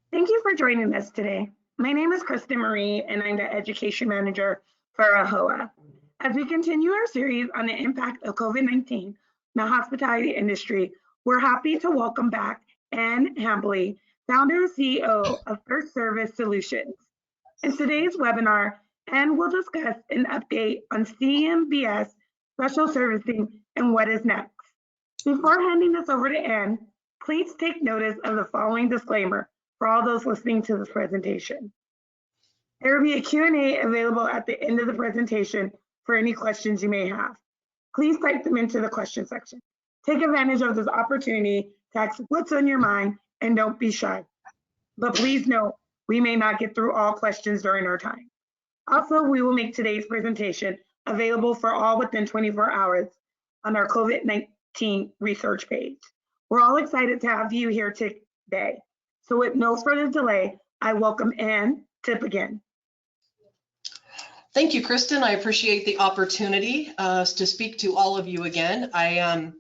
Thank you for joining us today. My name is Kristen Marie, and I'm the Education Manager for AAHOA. As we continue our series on the impact of COVID-19 on the hospitality industry, we're happy to welcome back Ann Hambly, founder and CEO of First Service Solutions. In today's webinar, Ann will discuss an update on CMBS special servicing and what is next. Before handing this over to Ann, please take notice of the following disclaimer for all those listening to this presentation. There will be a Q&A available at the end of the presentation for any questions you may have. Please type them into the question section. Take advantage of this opportunity to ask what's on your mind and don't be shy. But please note, we may not get through all questions during our time. Also, we will make today's presentation available for all within 24 hours on our COVID-19 research page. We're all excited to have you here today. So with no further delay, I welcome Ann to begin. Thank you, Kristen. I appreciate the opportunity to speak to all of you again. I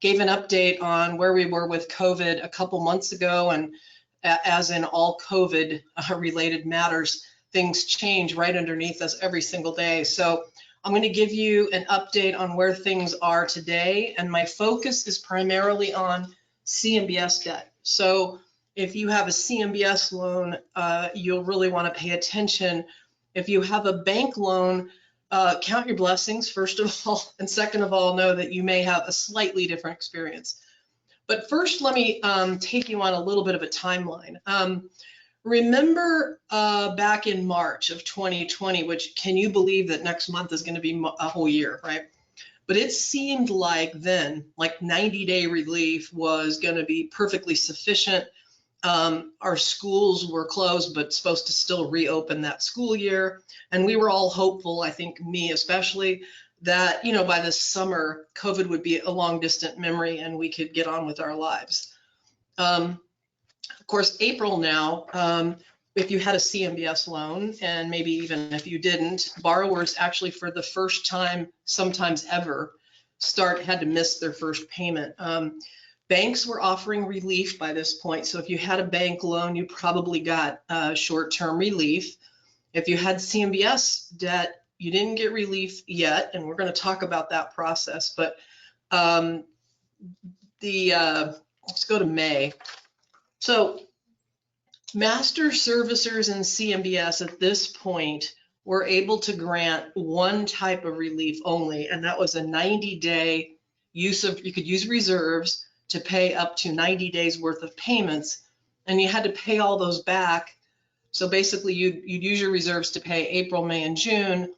gave an update on where we were with COVID a couple months ago, and as in all COVID related matters, things change right underneath us every single day. So I'm going to give you an update on where things are today, and my focus is primarily on CMBS debt. So if you have a CMBS loan, you'll really want to pay attention. If you have a bank loan, count your blessings, first of all, and second of all, know that you may have a slightly different experience. But first, let me take you on a little bit of a timeline. Remember back in March of 2020, which can you believe that next month is going to be a whole year, right? But it seemed like then, like 90-day relief was going to be perfectly sufficient. Our schools were closed, but supposed to still reopen that school year. And we were all hopeful, I think me especially, that, by this summer, COVID would be a long distant memory and we could get on with our lives. Of course, April now, if you had a CMBS loan, and maybe even if you didn't, borrowers actually for the first time, sometimes ever, had to miss their first payment. Banks were offering relief by this point. So if you had a bank loan, you probably got short-term relief. If you had CMBS debt, you didn't get relief yet, and we're going to talk about that process. But let's go to May. So master servicers and CMBS at this point were able to grant one type of relief only, and that was a 90-day use of, you could use reserves to pay up to 90 days worth of payments, and you had to pay all those back. So basically you'd use your reserves to pay April, May, and June,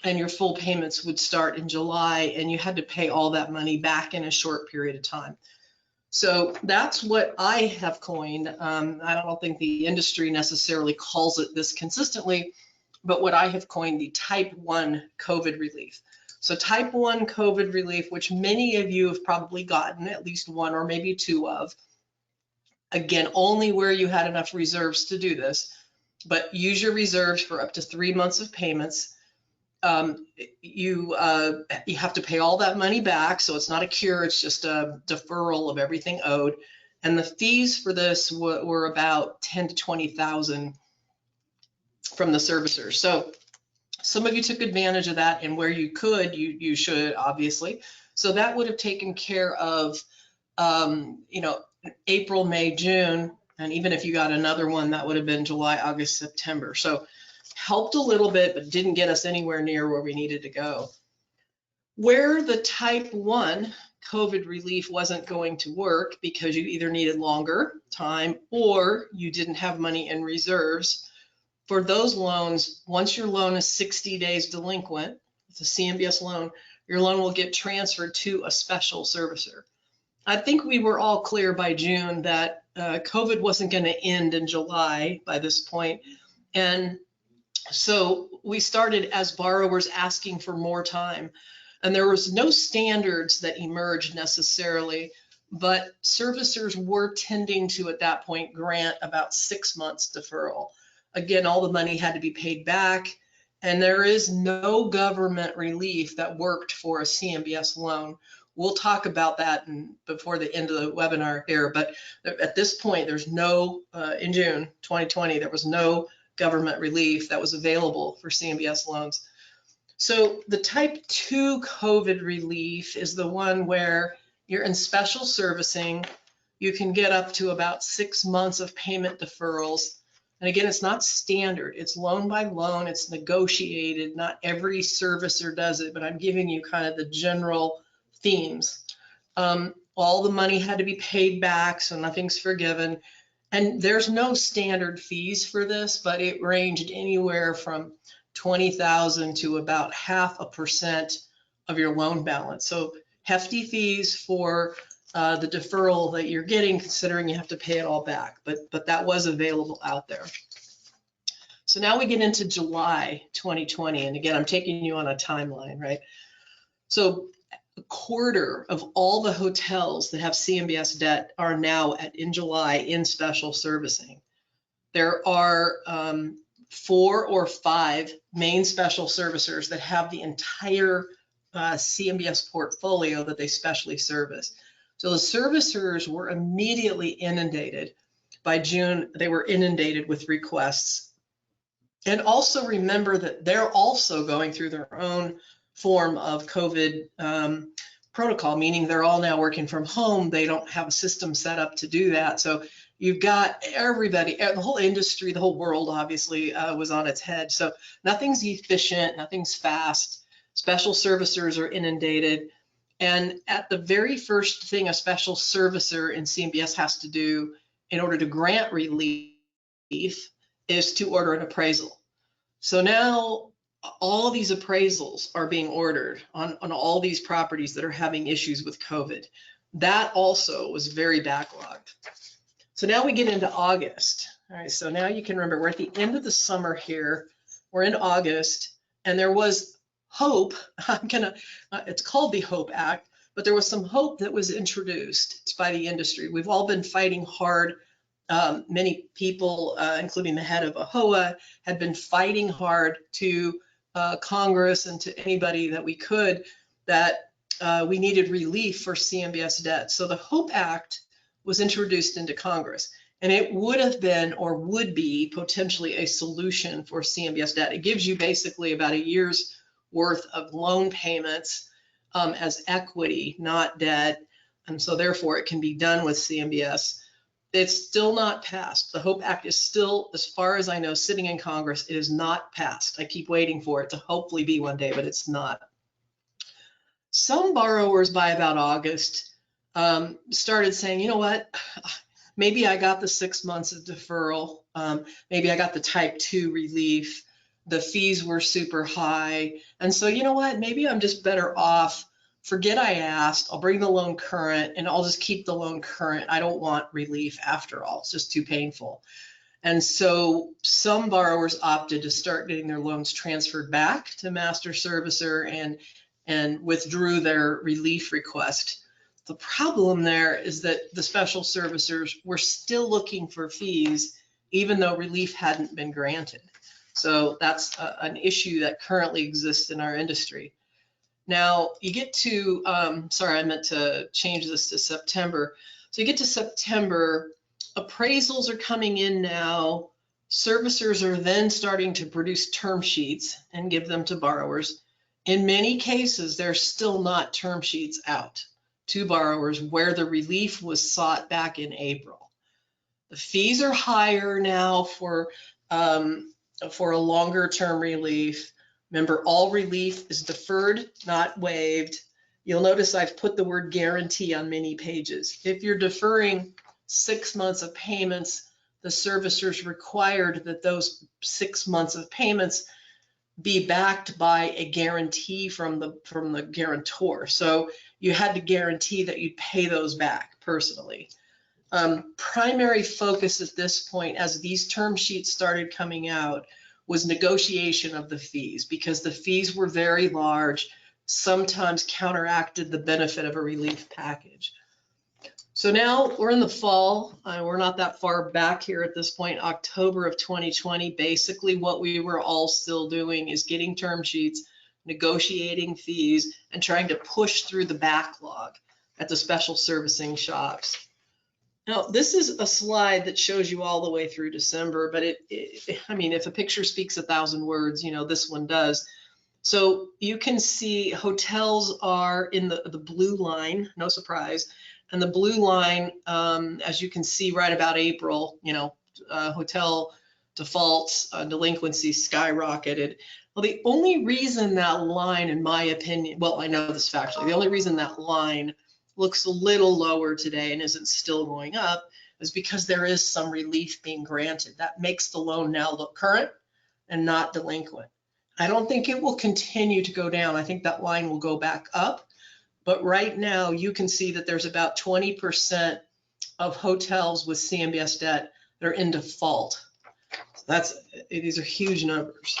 and your full payments would start in July, and you had to pay all that money back in a short period of time. So that's what I have coined. I don't think the industry necessarily calls it this consistently, but what I have coined the type 1 COVID relief. So type 1 COVID relief, which many of you have probably gotten at least one or maybe two of. Again, only where you had enough reserves to do this, but use your reserves for up to 3 months of payments. You have to pay all that money back, so it's not a cure, it's just a deferral of everything owed. And the fees for this were about 10 to 20,000 from the servicers. So some of you took advantage of that, and where you could, you should, obviously. So that would have taken care of, April, May, June, and even if you got another one, that would have been July, August, September. So helped a little bit, but didn't get us anywhere near where we needed to go. Where the type 1 COVID relief wasn't going to work because you either needed longer time or you didn't have money in reserves, for those loans, once your loan is 60 days delinquent, it's a CMBS loan, your loan will get transferred to a special servicer. I think we were all clear by June that COVID wasn't going to end in July by this point. And so we started as borrowers asking for more time. And there was no standards that emerged necessarily, but servicers were tending to, at that point, grant about 6 months deferral. Again, all the money had to be paid back, and there is no government relief that worked for a CMBS loan. We'll talk about that before the end of the webinar here, but at this point, there's no, in June 2020, there was no government relief that was available for CMBS loans. So the type 2 COVID relief is the one where you're in special servicing. You can get up to about 6 months of payment deferrals. And again, it's not standard, it's loan by loan, it's negotiated. Not every servicer does it, but I'm giving you kind of the general themes. All the money had to be paid back, so nothing's forgiven. And there's no standard fees for this, but it ranged anywhere from $20,000 to about 0.5% of your loan balance. So hefty fees for the deferral that you're getting, considering you have to pay it all back, but that was available out there. So now we get into July 2020, and again, I'm taking you on a timeline, right? So a quarter of all the hotels that have CMBS debt are now in July in special servicing. There are 4 or 5 main special servicers that have the entire CMBS portfolio that they specially service. So the servicers were immediately inundated. By June, they were inundated with requests. And also remember that they're also going through their own form of COVID protocol, meaning they're all now working from home. They don't have a system set up to do that. So you've got everybody, the whole industry, the whole world obviously was on its head. So nothing's efficient, nothing's fast. Special servicers are inundated. And at the very first thing a special servicer in CMBS has to do in order to grant relief is to order an appraisal. So now all these appraisals are being ordered on all these properties that are having issues with COVID. That also was very backlogged. So now we get into August. All right, so now you can remember we're at the end of the summer here. We're in August, and there was hope. It's called the HOPE Act, but there was some hope that was introduced by the industry. We've all been fighting hard. Many people, including the head of AAHOA, had been fighting hard to Congress and to anybody that we could that we needed relief for CMBS debt. So the HOPE Act was introduced into Congress, and it would have been or would be potentially a solution for CMBS debt. It gives you basically about a year's worth of loan payments as equity, not debt, and so therefore it can be done with CMBS. It's still not passed. The HOPE Act is still, as far as I know, sitting in Congress. It is not passed. I keep waiting for it to hopefully be one day, but it's not. Some borrowers by about August started saying, you know what, maybe I got the 6 months of deferral. Maybe I got the type 2 relief. The fees were super high. And so, you know what, maybe I'm just better off. Forget I asked, I'll bring the loan current and I'll just keep the loan current. I don't want relief after all, it's just too painful. And so some borrowers opted to start getting their loans transferred back to master servicer and withdrew their relief request. The problem there is that the special servicers were still looking for fees, even though relief hadn't been granted. So that's an issue that currently exists in our industry. Now you get to, sorry, I meant to change this to September. So you get to September, appraisals are coming in now. Servicers are then starting to produce term sheets and give them to borrowers. In many cases, there's still not term sheets out to borrowers where the relief was sought back in April. The fees are higher now for a longer term relief. Remember, all relief is deferred, not waived. You'll notice I've put the word guarantee on many pages. If you're deferring 6 months of payments, the servicers required that those 6 months of payments be backed by a guarantee from the guarantor. So you had to guarantee that you'd pay those back personally. Primary focus at this point, as these term sheets started coming out, was negotiation of the fees, because the fees were very large, sometimes counteracted the benefit of a relief package. So now we're in the fall. We're not that far back here at this point, October of 2020. Basically what we were all still doing is getting term sheets, negotiating fees, and trying to push through the backlog at the special servicing shops. Now, this is a slide that shows you all the way through December, but I mean, if a picture speaks 1,000 words, you know, this one does. So you can see hotels are in the blue line, no surprise. And the blue line, as you can see right about April, you know, hotel defaults, delinquency skyrocketed. Well, the only reason that line, in my opinion, well, I know this factually, the only reason that line looks a little lower today and isn't still going up is because there is some relief being granted. That makes the loan now look current and not delinquent. I don't think it will continue to go down. I think that line will go back up. But right now you can see that there's about 20% of hotels with CMBS debt that are in default. These are huge numbers.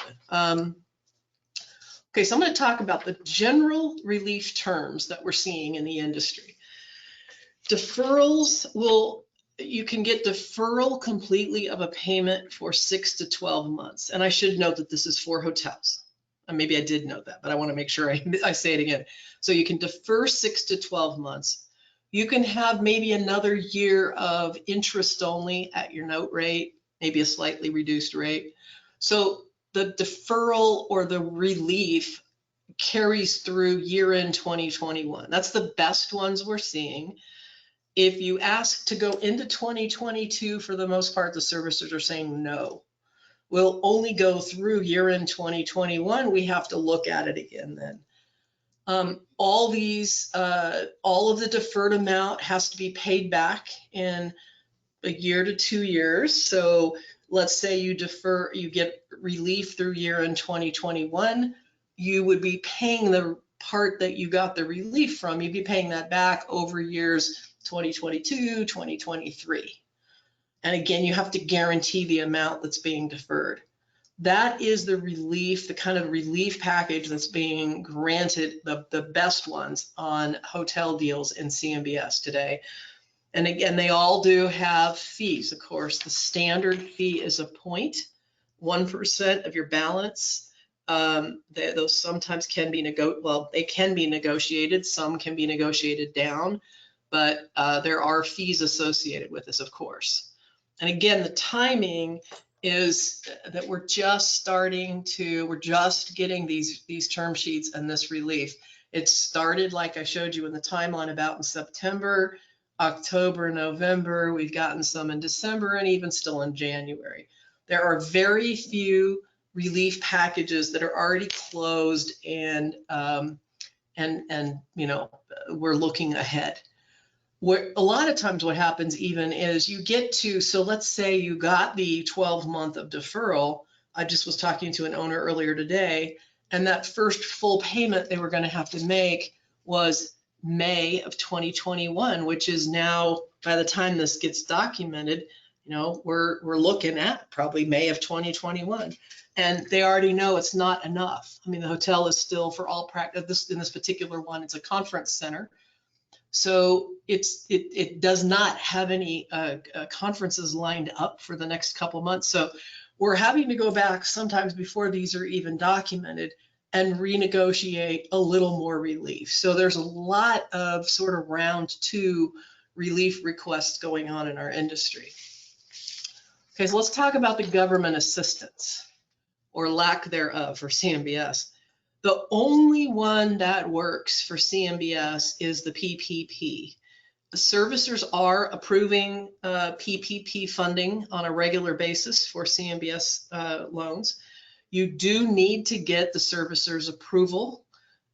Okay, so I'm going to talk about the general relief terms that we're seeing in the industry. Deferrals you can get deferral completely of a payment for 6 to 12 months. And I should note that this is for hotels. And maybe I did note that, but I want to make sure I say it again. So you can defer 6 to 12 months. You can have maybe another year of interest only at your note rate, maybe a slightly reduced rate. So the deferral or the relief carries through year-end 2021. That's the best ones we're seeing. If you ask to go into 2022, for the most part, the servicers are saying no. We'll only go through year-end 2021. We have to look at it again then. All of the deferred amount has to be paid back in a year to 2 years. So let's say you get relief through year-end 2021, you would be paying the part that you got the relief from, you'd be paying that back over years 2022, 2023. And again, you have to guarantee the amount that's being deferred. That is the relief, the kind of relief package that's being granted, the best ones on hotel deals in CMBS today. And again, they all do have fees. Of course, the standard fee is 1% of your balance. Those sometimes can be they can be negotiated. Some can be negotiated down, but there are fees associated with this, of course. And again, the timing is that we're just getting these term sheets and this relief. It started, like I showed you in the timeline, about in September, October, November. We've gotten some in December and even still in January. There are very few relief packages that are already closed and you know, we're looking ahead. A lot of times what happens even is you get to, so let's say you got the 12-month of deferral. I just was talking to an owner earlier today, and that first full payment they were going to have to make was May of 2021, which is now, by the time this gets documented, you know, we're looking at probably May of 2021. And they already know it's not enough. I mean, the hotel is still, for all practice, in this particular one, it's a conference center. So it does not have any conferences lined up for the next couple months. So we're having to go back sometimes before these are even documented and renegotiate a little more relief. So there's a lot of sort of round 2 relief requests going on in our industry. Okay, so let's talk about the government assistance or lack thereof for CMBS. The only one that works for CMBS is the PPP. The servicers are approving PPP funding on a regular basis for CMBS loans. You do need to get the servicer's approval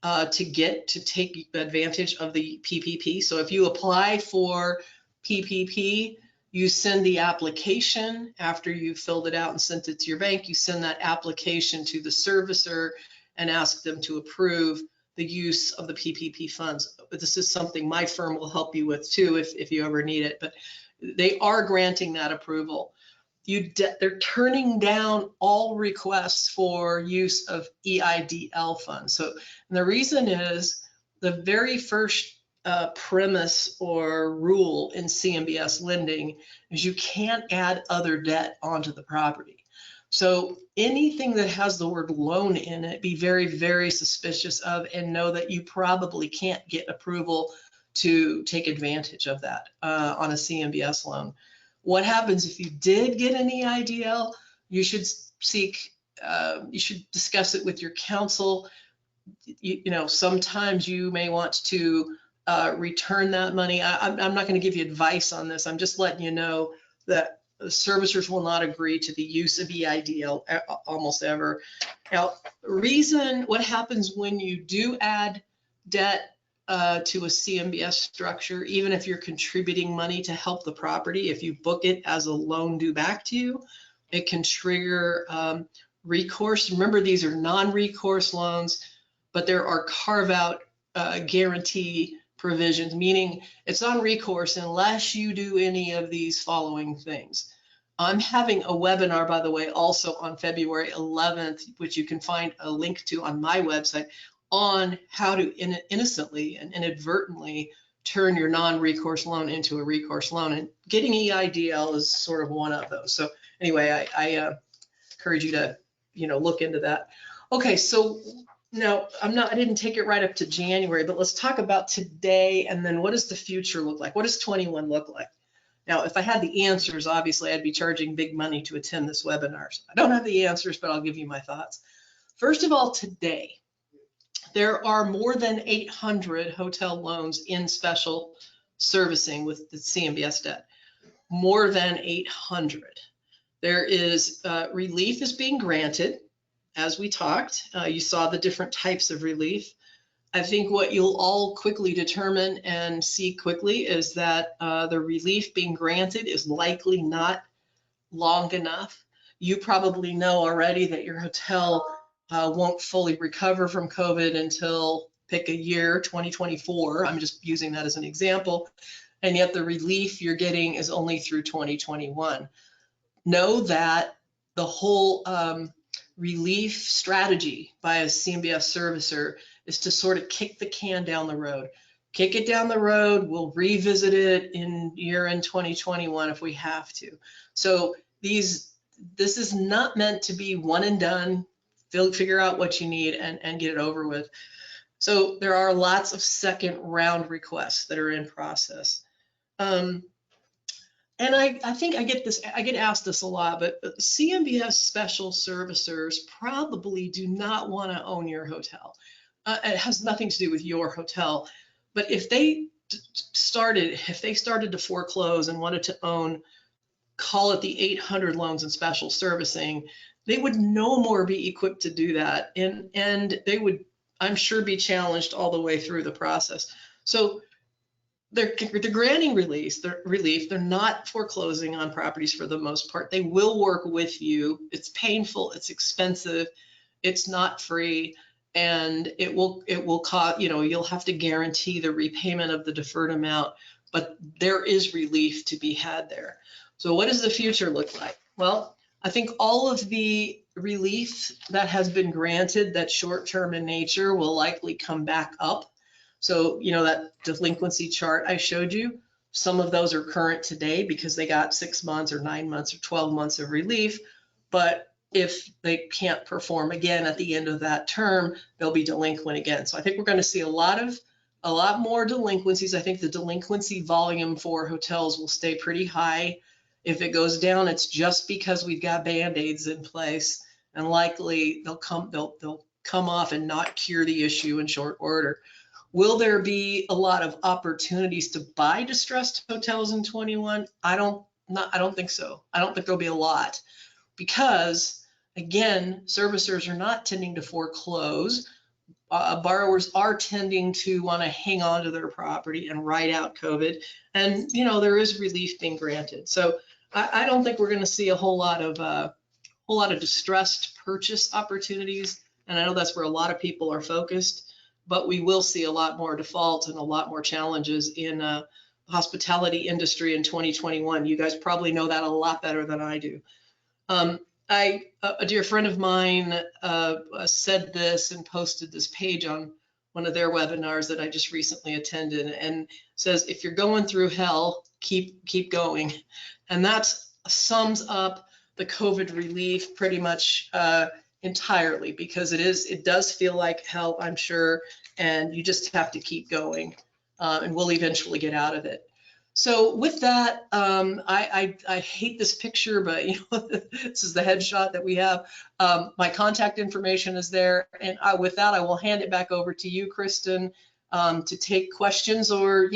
to take advantage of the PPP. So if you apply for PPP, you send the application after you filled it out and sent it to your bank. You send that application to the servicer and ask them to approve the use of the PPP funds. But this is something my firm will help you with too if you ever need it. But they are granting that approval. They're turning down all requests for use of EIDL funds. So and the reason is the very first premise or rule in CMBS lending is you can't add other debt onto the property. So anything that has the word loan in it, be very, very suspicious of, and know that you probably can't get approval to take advantage of that on a CMBS loan. What happens if you did get an EIDL? You should you should discuss it with your counsel. You know, sometimes you may want to return that money. I'm not going to give you advice on this. I'm just letting you know that the servicers will not agree to the use of EIDL almost ever. Now, what happens when you do add debt to a CMBS structure, even if you're contributing money to help the property, if you book it as a loan due back to you, it can trigger recourse. Remember, these are non-recourse loans, but there are carve-out guarantee provisions, meaning it's non-recourse unless you do any of these following things. I'm having a webinar, by the way, also on February 11th, which you can find a link to on my website, on how to innocently and inadvertently turn your non-recourse loan into a recourse loan. And getting EIDL is sort of one of those. So anyway, I encourage you to, look into that. Okay, so now I didn't take it right up to January, but let's talk about today, and then what does the future look like? What does 21 look like? Now, if I had the answers, obviously I'd be charging big money to attend this webinar. So I don't have the answers, but I'll give you my thoughts. First of all, today, there are more than 800 hotel loans in special servicing with the CMBS debt. More than 800. There is relief is being granted, as we talked. You saw the different types of relief. I think what you'll all quickly determine and see quickly is that the relief being granted is likely not long enough. You probably know already that your hotel won't fully recover from COVID until, pick a year, 2024. I'm just using that as an example. And yet the relief you're getting is only through 2021. Know that the whole relief strategy by a CMBS servicer is to sort of kick the can down the road. Kick it down the road, we'll revisit it in year-end 2021 if we have to. So this is not meant to be one and done, figure out what you need and get it over with. So there are lots of second round requests that are in process. And I think I get asked this a lot, but CMBS special servicers probably do not want to own your hotel. It has nothing to do with your hotel, but if they started to foreclose and wanted to own, call it the 800 loans in special servicing, they would no more be equipped to do that, and they would, I'm sure, be challenged all the way through the process. So they're granting relief. They're not foreclosing on properties for the most part. They will work with you. It's painful. It's expensive. It's not free, and it will cost. You'll have to guarantee the repayment of the deferred amount, but there is relief to be had there. So what does the future look like? Well, I think all of the relief that has been granted that's short-term in nature will likely come back up. So, that delinquency chart I showed you, some of those are current today because they got 6 months or 9 months or 12 months of relief. But if they can't perform again at the end of that term, they'll be delinquent again. So I think we're going to see a lot more delinquencies. I think the delinquency volume for hotels will stay pretty high. If it goes down, it's just because we've got Band-Aids in place, and likely they'll come off and not cure the issue in short order. Will there be a lot of opportunities to buy distressed hotels in 21? I don't think so. I don't think there'll be a lot because, again, servicers are not tending to foreclose. Borrowers are tending to want to hang on to their property and ride out COVID. And, there is relief being granted. So I don't think we're going to see a whole lot of distressed purchase opportunities. And I know that's where a lot of people are focused. But we will see a lot more defaults and a lot more challenges in the hospitality industry in 2021. You guys probably know that a lot better than I do. A dear friend of mine said this and posted this page on one of their webinars that I just recently attended, and says, if you're going through hell, keep going. And that sums up the COVID relief pretty much entirely, because it does feel like hell, I'm sure, and you just have to keep going, and we'll eventually get out of it. So with that, I hate this picture, but this is the headshot that we have. My contact information is there, and with that, I will hand it back over to you, Kristen, to take questions, or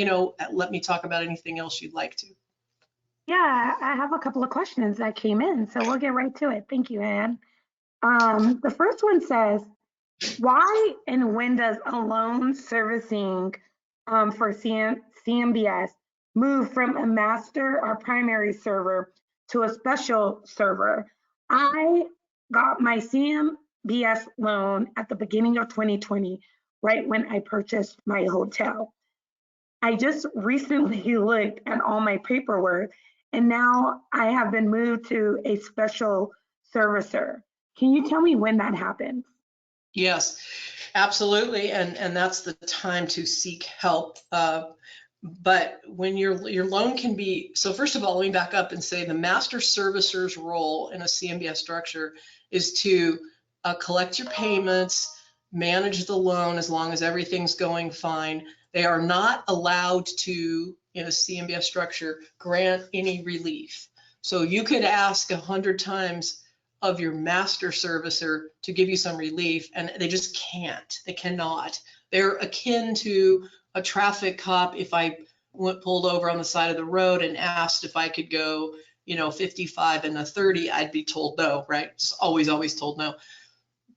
let me talk about anything else you'd like to. Yeah, I have a couple of questions that came in, so we'll get right to it. Thank you, Ann. The first one says, why and when does a loan servicing for CMBS move from a master or primary server to a special server? I got my CMBS loan at the beginning of 2020, right when I purchased my hotel. I just recently looked at all my paperwork, and now I have been moved to a special servicer. Can you tell me when that happens? Yes, absolutely, and that's the time to seek help. But when your loan can be, so first of all, let me back up and say the master servicer's role in a CMBS structure is to collect your payments, manage the loan as long as everything's going fine. They are not allowed to, in a CMBS structure, grant any relief. So you could ask 100 times of your master servicer to give you some relief, and they just can't. They cannot. They're akin to a traffic cop. If I pulled over on the side of the road and asked if I could go, 55 and a 30, I'd be told no, right? Just always told no.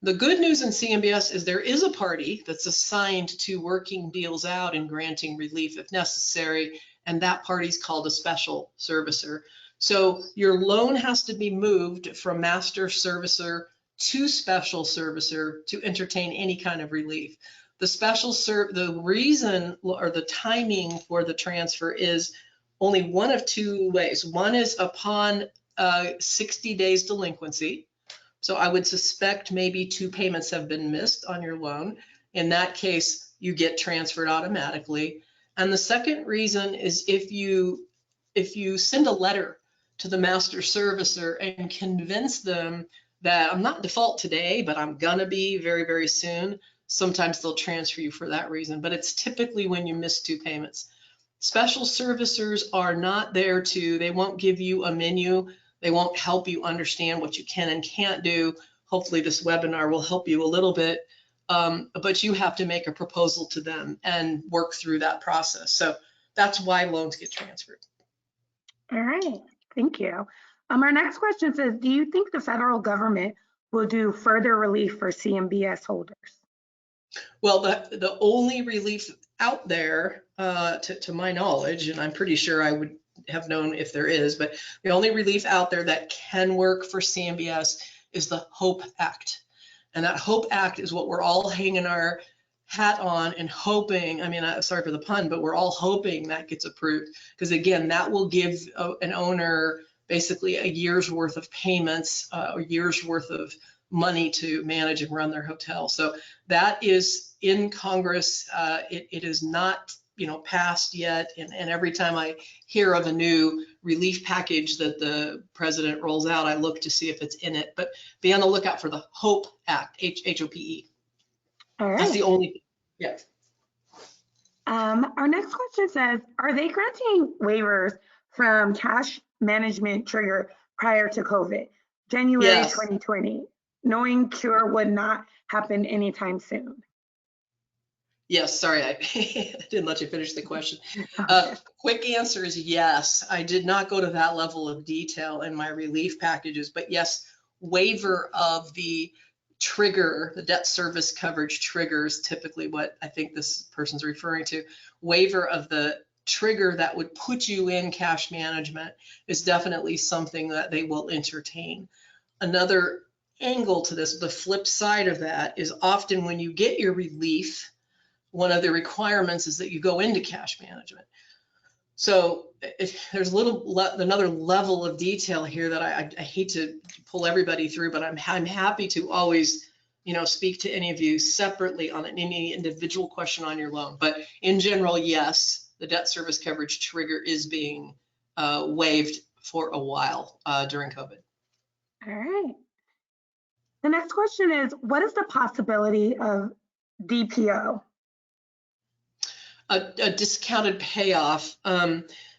The good news in CMBS is there is a party that's assigned to working deals out and granting relief if necessary, and that party's called a special servicer. So your loan has to be moved from master servicer to special servicer to entertain any kind of relief. The reason or the timing for the transfer is only one of two ways. One is upon 60 days delinquency. So I would suspect maybe 2 payments have been missed on your loan. In that case, you get transferred automatically. And the second reason is if you send a letter to the master servicer and convince them that I'm not default today, but I'm gonna be very, very soon, sometimes they'll transfer you for that reason, but it's typically when you miss 2 payments. Special servicers are not there they won't give you a menu. They won't help you understand what you can and can't do. Hopefully this webinar will help you a little bit, but you have to make a proposal to them and work through that process. So that's why loans get transferred. All right, thank you. Our next question says, do you think the federal government will do further relief for CMBS holders? Well, the only relief out there, to my knowledge, and I'm pretty sure I would have known if there is, but the only relief out there that can work for CMBS is the HOPE Act. And that HOPE Act is what we're all hanging our hat on and hoping, sorry for the pun, but we're all hoping that gets approved. Because again, that will give an owner basically a year's worth of payments, a year's worth of money to manage and run their hotel. So that is in Congress. It is not passed yet, and every time I hear of a new relief package that the president rolls out, I look to see if it's in it. But be on the lookout for the HOPE Act, HOPE. All right. That's the only, yeah. Our next question says, are they granting waivers from cash management trigger prior to COVID, January Yes. 2020, knowing cure would not happen anytime soon? Yes, sorry, I didn't let you finish the question. Quick answer is yes. I did not go to that level of detail in my relief packages, but yes, waiver of the trigger, the debt service coverage triggers, typically what I think this person's referring to. Waiver of the trigger that would put you in cash management is definitely something that they will entertain. Another angle to this, the flip side of that, is often when you get your relief, one of the requirements is that you go into cash management. So there's another level of detail here that I hate to pull everybody through, but I'm happy to always, speak to any of you separately on any individual question on your loan. But in general, yes, the debt service coverage trigger is being waived for a while during COVID. All right. The next question is, what is the possibility of DPO? A discounted payoff.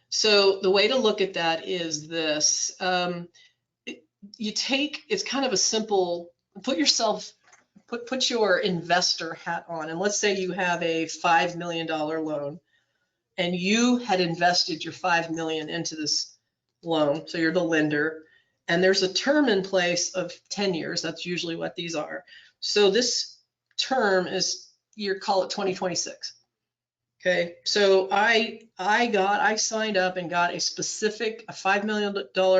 So the way to look at that is this. It's kind of a simple, put your investor hat on, and let's say you have a $5 million loan and you had invested your $5 million into this loan. So you're the lender, and there's a term in place of 10 years. That's usually what these are. So this term is, you call it 2026. Okay, so I signed up and got a $5 million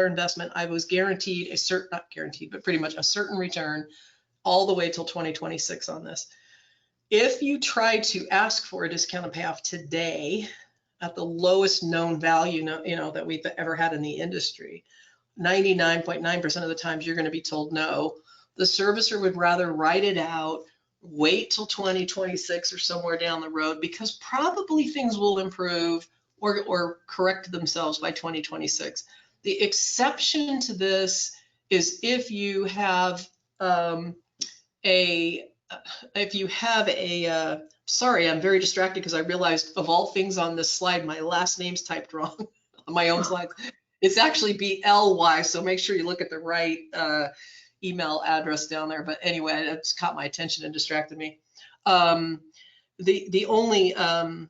investment. I was guaranteed a certain, not guaranteed, but pretty much a certain return all the way till 2026 on this. If you try to ask for a discounted payoff today at the lowest known value, that we've ever had in the industry, 99.9% of the times you're going to be told no. The servicer would rather write it out, wait till 2026 or somewhere down the road, because probably things will improve or correct themselves by 2026. The exception to this is if you have sorry, I'm very distracted because I realized of all things on this slide, my last name's typed wrong on my own slide. It's actually BLY, so make sure you look at the right email address down there. But anyway, it's caught my attention and distracted me. The only, I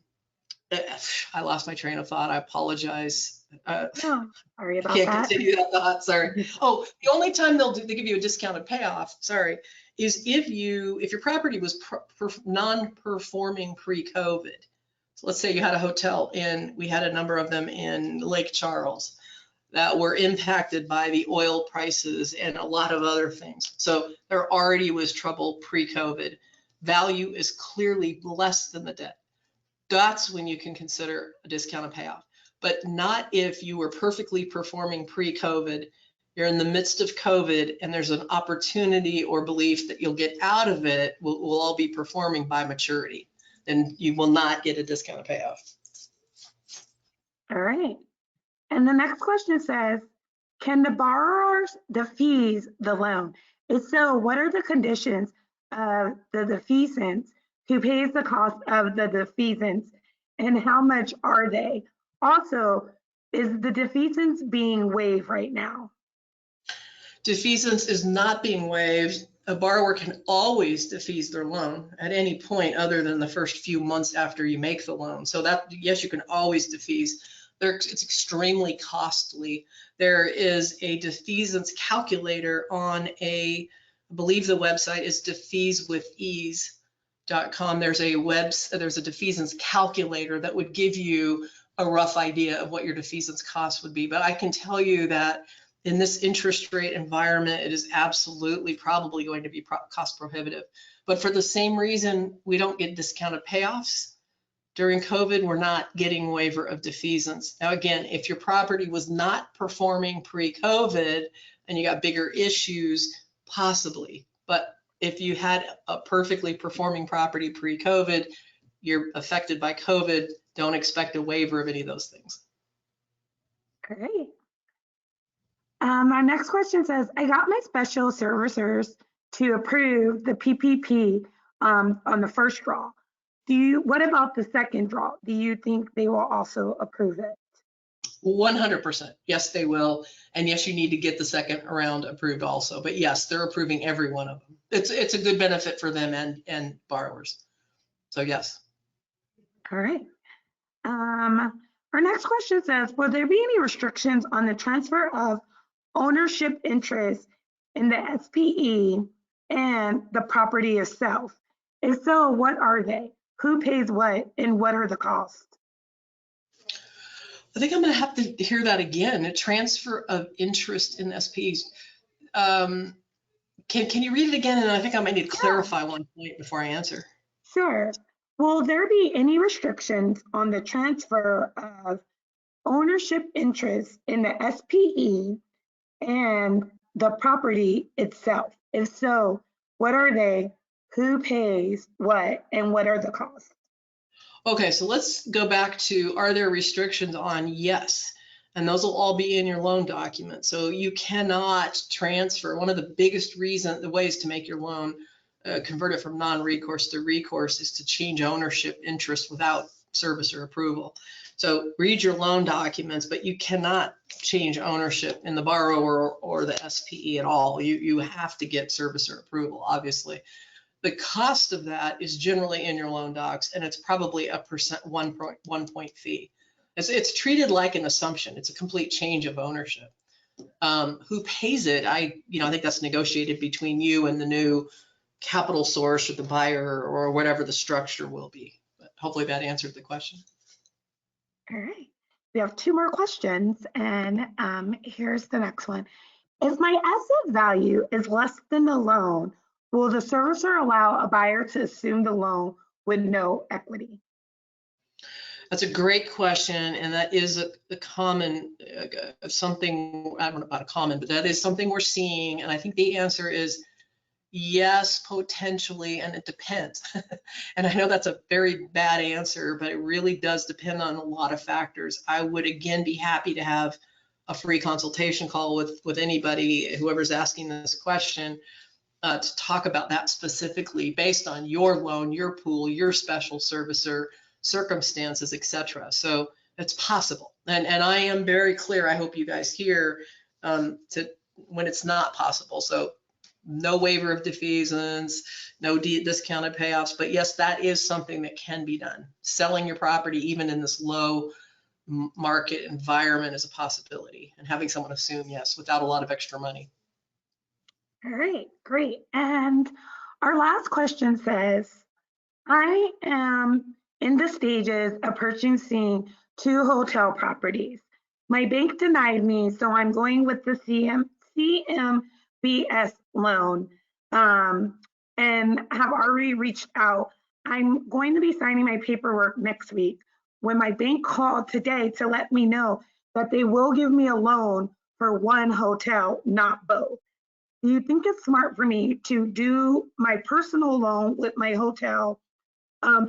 lost my train of thought. I apologize. Sorry about can't that. continue that thought. Sorry. Oh, the only time they give you a discounted payoff, sorry, is if your property was non-performing pre-COVID. So let's say you had a hotel, and we had a number of them in Lake Charles that were impacted by the oil prices and a lot of other things. So there already was trouble pre-COVID. Value is clearly less than the debt. That's when you can consider a discounted payoff, but not if you were perfectly performing pre-COVID. You're in the midst of COVID and there's an opportunity or belief that you'll get out of it, we'll all be performing by maturity, then you will not get a discounted payoff. All right. And the next question says, can the borrowers defease the loan? If so, what are the conditions of the defeasance? Who pays the cost of the defeasance, and how much are they? Also, is the defeasance being waived right now? Defeasance is not being waived. A borrower can always defease their loan at any point other than the first few months after you make the loan. So that, yes, you can always defease. It's extremely costly. There is a defeasance calculator on I believe the website is defeasewithease.com. There's a defeasance calculator that would give you a rough idea of what your defeasance cost would be. But I can tell you that in this interest rate environment, it is absolutely probably going to be cost prohibitive. But for the same reason we don't get discounted payoffs during COVID, we're not getting waiver of defeasance. Now, again, if your property was not performing pre-COVID and you got bigger issues, possibly. But if you had a perfectly performing property pre-COVID, you're affected by COVID, don't expect a waiver of any of those things. Great. Our next question says, I got my special servicers to approve the PPP on the first draw. What about the second draw? Do you think they will also approve it? 100%. Yes, they will. And yes, you need to get the second round approved also. But yes, they're approving every one of them. It's a good benefit for them and borrowers. So yes. All right. Our next question says, will there be any restrictions on the transfer of ownership interest in the SPE and the property itself? If so, what are they? Who pays what, and what are the costs? I think I'm going to have to hear that again. A transfer of interest in SPs. Can you read it again? And I think I might need to clarify one point before I answer. Sure. Will there be any restrictions on the transfer of ownership interest in the SPE and the property itself? If so, what are they? Who pays what, and what are the costs? Okay, so let's go back to, are there restrictions on? Yes. and those will all be in your loan document. So you cannot transfer. One of the biggest the ways to make your loan convert it from non-recourse to recourse is to change ownership interest without servicer approval. So read your loan documents, but you cannot change ownership in the borrower or the SPE at all. You have to get servicer approval, obviously. The cost of that is generally in your loan docs, and it's probably a one point fee. It's treated like an assumption. It's a complete change of ownership. Who pays it? I think that's negotiated between you and the new capital source or the buyer or whatever the structure will be. But hopefully that answered the question. All right. We have 2 more questions, and here's the next one. If my asset value is less than the loan, will the servicer allow a buyer to assume the loan with no equity? That's a great question, and that is a common something. I don't know about a common, but that is something we're seeing. And I think the answer is yes, potentially, and it depends. And I know that's a very bad answer, but it really does depend on a lot of factors. I would again be happy to have a free consultation call with anybody, whoever's asking this question, to talk about that specifically based on your loan, your pool, your special servicer, circumstances, etc. So it's possible. And I am very clear, I hope you guys hear, to when it's not possible. So no waiver of defeasance, no discounted payoffs, but yes, that is something that can be done. Selling your property, even in this low market environment, is a possibility, and having someone assume, yes, without a lot of extra money. All right, great. And our last question says, I am in the stages of purchasing 2 hotel properties. My bank denied me, so I'm going with the CMBS loan, and have already reached out. I'm going to be signing my paperwork next week, when my bank called today to let me know that they will give me a loan for 1 hotel, not both. Do you think it's smart for me to do my personal loan with my hotel,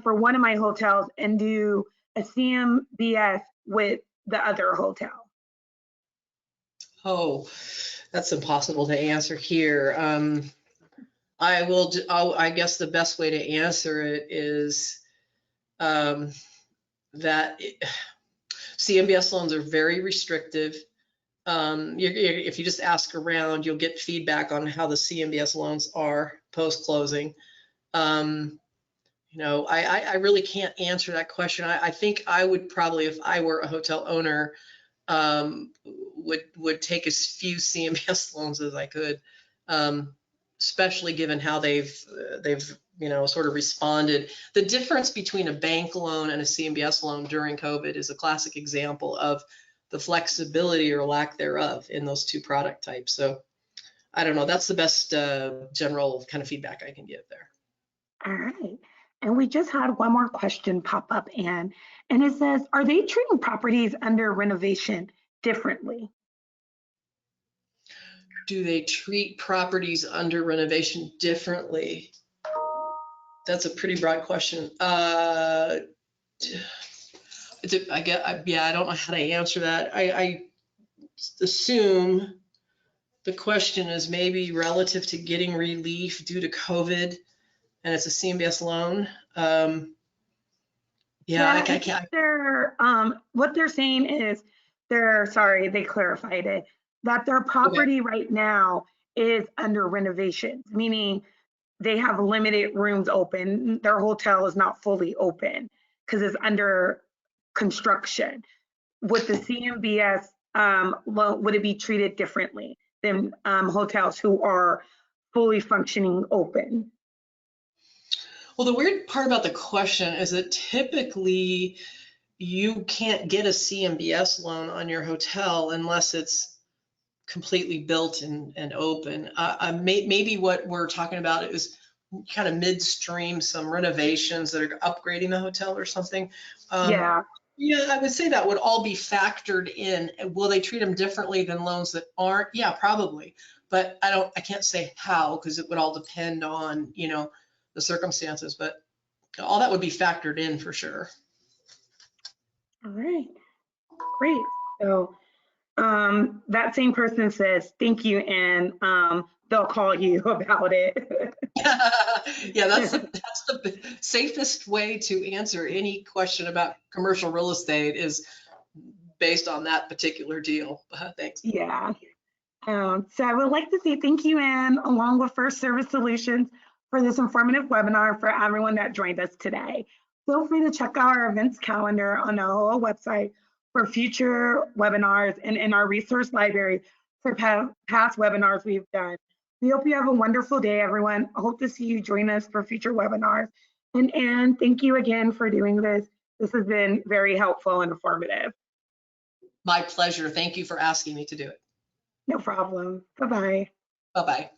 for one of my hotels, and do a CMBS with the other hotel? Oh, that's impossible to answer here. I guess the best way to answer it is that CMBS loans are very restrictive. If you just ask around, you'll get feedback on how the CMBS loans are post-closing. I really can't answer that question. I think I would probably, if I were a hotel owner, would take as few CMBS loans as I could, especially given how they've sort of responded. The difference between a bank loan and a CMBS loan during COVID is a classic example of the flexibility or lack thereof in those 2 product types. So I don't know. That's the best general kind of feedback I can give there. All right. And we just had one more question pop up, Anne, and it says, are they treating properties under renovation differently? Do they treat properties under renovation differently? That's a pretty broad question. I don't know how to answer that. I assume the question is maybe relative to getting relief due to COVID, and it's a CMBS loan. I can't. What they're saying is they clarified it, that their property right now is under renovation, meaning they have limited rooms open. Their hotel is not fully open because it's under construction. With the CMBS loan, would it be treated differently than hotels who are fully functioning open? Well, the weird part about the question is that typically you can't get a CMBS loan on your hotel unless it's completely built and open. Maybe what we're talking about is kind of midstream, some renovations that are upgrading the hotel or something. Yeah, I would say that would all be factored in. Will they treat them differently than loans that aren't? Yeah, probably. But I can't say how, because it would all depend on, the circumstances, but all that would be factored in for sure. all right, great. So that same person says, thank you, and they'll call you about it. Yeah, that's the safest way to answer any question about commercial real estate is based on that particular deal. Thanks. Yeah. So I would like to say thank you, Anne, along with First Service Solutions, for this informative webinar for everyone that joined us today. Feel free to check out our events calendar on the AAHOA website for future webinars and in our resource library for past webinars we've done. We hope you have a wonderful day, everyone. I hope to see you join us for future webinars. And Anne, thank you again for doing this. This has been very helpful and informative. My pleasure. Thank you for asking me to do it. No problem. Bye-bye. Bye-bye.